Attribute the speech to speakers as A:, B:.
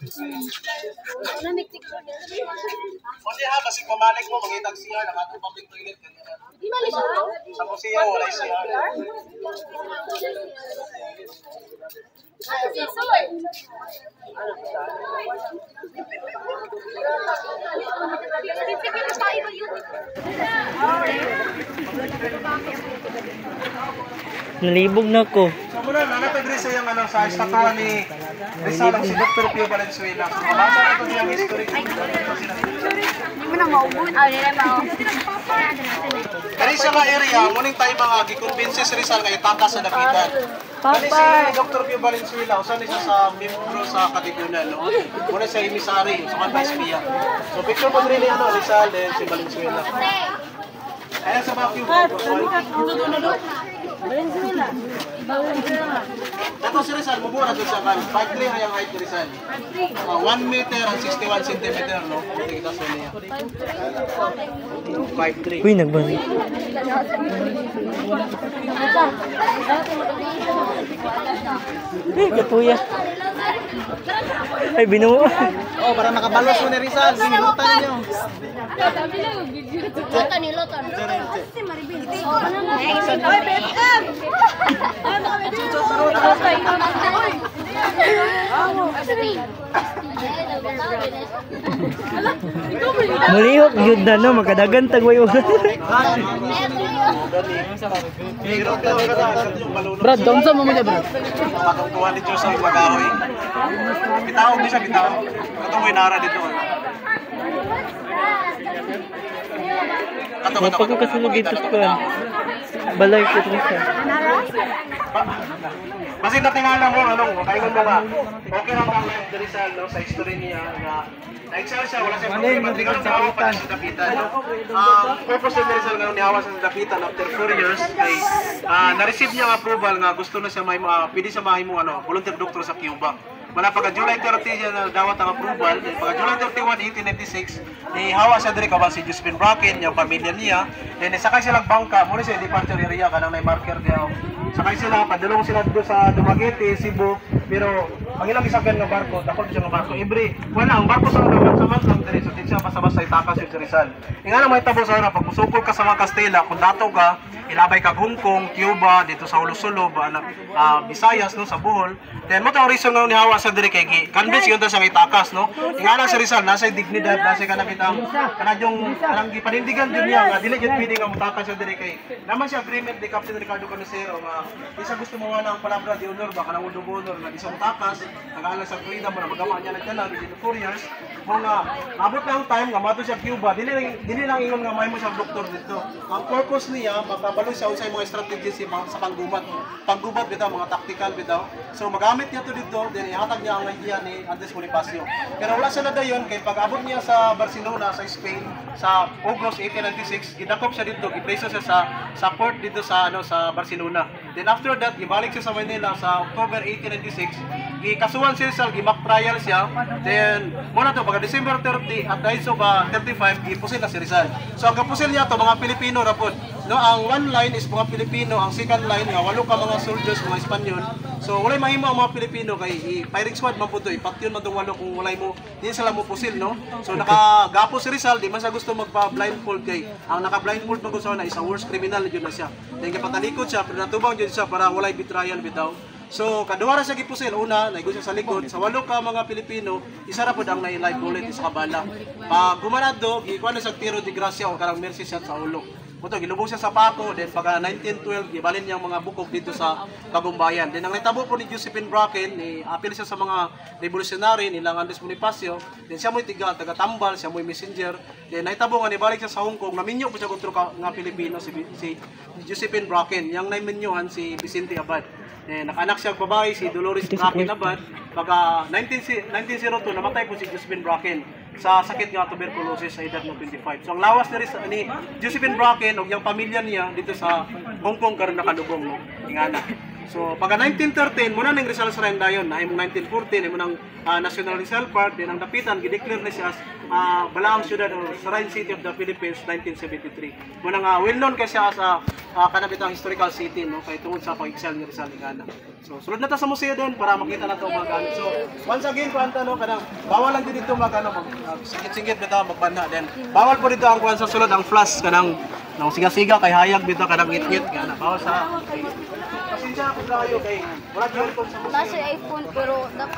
A: Kasi ha, kasi pamalik mo, magitag siya, nakatong public toilet. Sa museo, wala siya.
B: Nalibog na ko.
A: So muna, nanatagri sa yung ano, sa estatwa ni Rizal ang si Dr. Pio Valenzuela. So mabasa na ito niyang history.
C: Hindi mo na maubod. Hindi na maubod.
A: Kani sa mga area, muning tayo mga gikonvince si Rizal nga itaka sa dapitan. Kani si Dr. Pio Valenzuela, usan niya sa membro sa Katipunan, no? Muna sa emisary, sa mga espiya. So picture mo rin ano, Rizal and si Valenzuela. Ayan sa mga
C: Valenzuela.
A: Ito si Rizal, mabura doon sa kan. 5'3" na yung height ni Rizal. 1 meter and 61 centimeter, no? Kita sa niya. 5'3".
B: Uy, nagbalik. Kapuya. Ay, binuo.
A: Oh, para makabalos mo ni Rizal. Sinutan niyo.
C: Loton ni Loton. Si Maribel. Ay, BFF!
B: Malihok yun na no, makadagan tagway ulan. Brad, doon sa mo niya, Brad.
A: Matungkuhan ni Diyos ang magahoy. Bitaw, di siya bitaw. Ito mo inara dito.
B: Mapag ko kasulog ito sa balay ko ito sa.
A: Kasi natingala mo, ano, kaingon mo nga, okay lang ang Rizal, no, sa history niya na na-excel siya, wala siyang problema, hindi ka nang pa sa dapitan. Purpose ni Rizal nga nihawa sa dapitan after 4 years, ay na-receive niya ang approval nga gusto na siya pwede siya mahimong volunteer doctor sa Cuba. Wala pagka July 30 siya na dawat ang approval, pagka July 31, 1896, nihawa siya diri kabang si Josephine Bracken, yung pamilya niya, then sakay silang bangka, muna siya departure area, kanang may marker niya. Sakay sila, padulong sila dito sa Dumaguete, Cebu, pero ang ilang isakyan ng barko, dakot siya ng barko. Wala, ang barko sa naman sa Mantang diri, so din siya basta-basta itakas yung Rizal. Nga na may tabo sa pag musukol ka sa mga Kastila, kung dato ka, ilabay ka Hong Kong, Cuba, dito sa Ulo-Sulo, Visayas, no, sa Bohol. Then mo tawag reason nga nihawa sa diri kay convince yun sa itakas, no. Nga na si Rizal, nasa dignidad, nasa ka nakitang kanang gipanindigan din niya nga dili gyud pwede nga mutakas sa diri kay naman siya agreement ni Captain Ricardo Canocero nga isa gusto mo nga ng palabra di honor ba kanang ulo honor nga isang mutakas nag-aala sa freedom na magama niya nagdala dito 4 years mo nga abot na ang time nga mato siya Cuba dili lang ingon nga may mo siya doktor dito ang purpose niya makabalo siya unsay mga strategies sa panggubat bitaw mga tactical bitaw so magamit niya to dito then ihatag niya ang idea ni Andres Bonifacio pero wala siya na dayon kay pag-abot niya sa Barcelona sa Spain sa August 1896 gidakop siya dito gipreso siya sa port dito sa sa Barcelona then after that gibalik siya sa Manila sa October 1896 gikasuhan si Rizal gi-mock trial siya then mo na to pagka December 30 at dahil so 35 gipusil na si Rizal so ang kapusil niya to mga Pilipino ra pod no ang one line is mga Pilipino ang second line nga walo ka mga soldiers mga Espanyol so walay mahimo ang mga Pilipino kay firing squad man pud to ipatyon man tong walo kung walay mo di sila mo pusil no so nakagapo si Rizal di man siya gusto magpa-blindfold kay ang naka-blindfold man gusto na isa worst criminal jud na siya then gapatalikod siya pero natubang jud siya para walay betrayal bitaw so kaduha ra siya gipusil una naigo siya sa likod sa walo ka mga Pilipino isa ra pud ang live bullet sa kabala pag gumanado gikuha na sa tiro de gracia o karang mercy shot sa ulo Muto gilubong siya sa Paco, then pagka 1912 gibalin niya mga bukog dito sa Bagumbayan. Then ang nitabo po ni Josephine Bracken, apil siya sa mga revolutionary nilang Andres Bonifacio. Then siya mo'y taga-tambal, siya mo'y messenger. Then nitabo nga nibalik siya sa Hong Kong, naminyo po siya kontro nga Pilipino si Josephine Bracken. Yang naiminyohan si Vicente Abad. Nakanak siya babae si Dolores Bracken Abad. Pagka 1902 namatay po si Josephine Bracken sa sakit nga tuberculosis sa edad ng 25. So ang lawas ni Josephine Bracken o yung pamilya niya dito sa Hong Kong karon nakalubong no. Ingana. So pagka 1913 muna ning Rizal Shrine dayon na imong 1914 imo nang National Rizal Park din ang dapitan gideclare na siya as Balaang Syudad or Shrine City of the Philippines 1973. Muna nga well known kay siya as kanabitang historical city no kay tungod sa pag-excel ni Rizal Igana. So sulod na ta sa museo din para makita na to mga gamit. So once again kuan ta no kanang bawal lang din dito mag singit-singit bitaw magbanha din. Bawal po dito ang kuan sa sulod ang flash kanang siga-siga kay hayag bitaw kanang ngit-ngit kana bawal sa pasensya na po kayo kay wala gyud ko sa museo.
C: Nasa iPhone pero dapat